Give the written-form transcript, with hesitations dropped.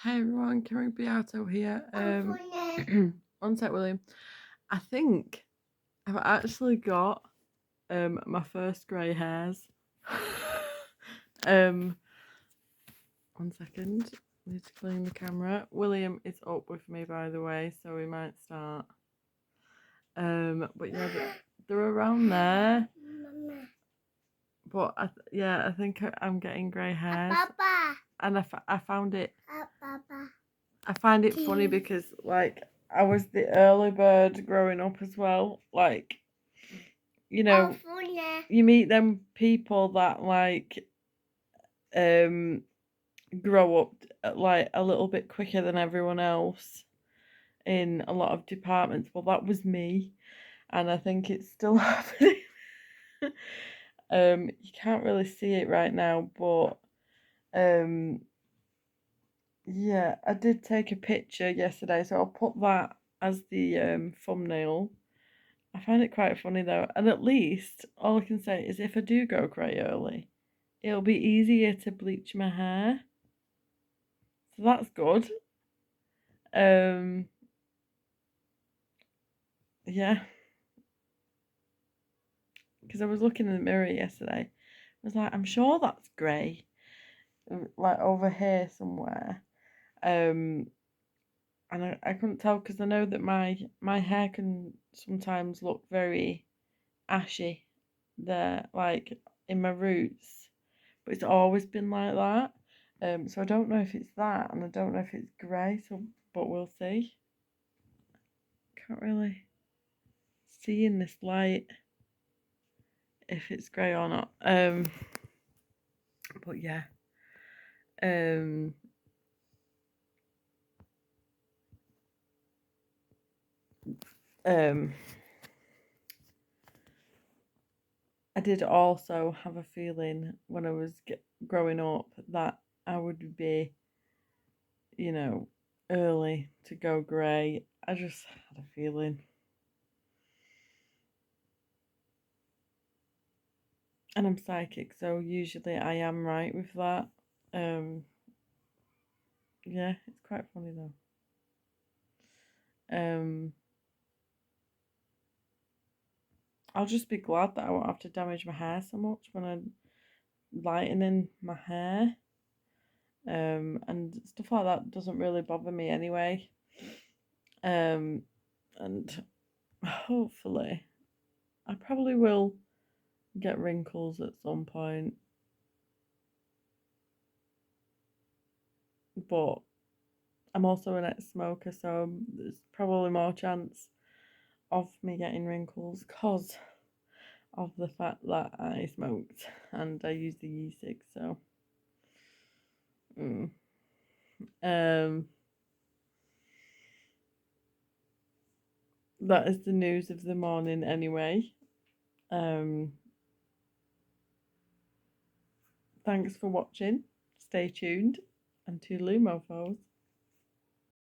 Hey everyone, Rigby Artho here. One sec, William. I think I've actually got my first grey hairs. One second. I need to clean the camera. William is up with me, by the way, so we might start. But yeah, they're around there. But I think I'm getting grey hairs. Papa. And I found it. Papa. I find it funny because, like, I was the early bird growing up as well. Like, you know, you meet them people that, like, grow up, like, a little bit quicker than everyone else in a lot of departments. Well, that was me, and I think it's still happening. You can't really see it right now, but, yeah, I did take a picture yesterday, so I'll put that as the thumbnail. I find it quite funny though, and at least all I can say is if I do go grey early, it'll be easier to bleach my hair. So that's good. Yeah, because I was looking in the mirror yesterday. I was like, I'm sure that's grey, like over here somewhere. And I couldn't tell because I know that my hair can sometimes look very ashy there, like in my roots, but it's always been like that. So I don't know if it's that, and I don't know if it's grey. So, but we'll see. Can't really see in this light if it's grey or not. But yeah. Um. I did also have a feeling when I was growing up that I would be, early to go grey. I just had a feeling. And I'm psychic, so usually I am right with that. Yeah, it's quite funny though. I'll just be glad that I won't have to damage my hair so much when I'm lightening my hair. And stuff like that doesn't really bother me anyway. And hopefully, I probably will get wrinkles at some point. But I'm also an ex-smoker, so there's probably more chance of me getting wrinkles because of the fact that I smoked and I used the e-cig. So, that is the news of the morning anyway. Thanks for watching. Stay tuned and toodaloo, mofos.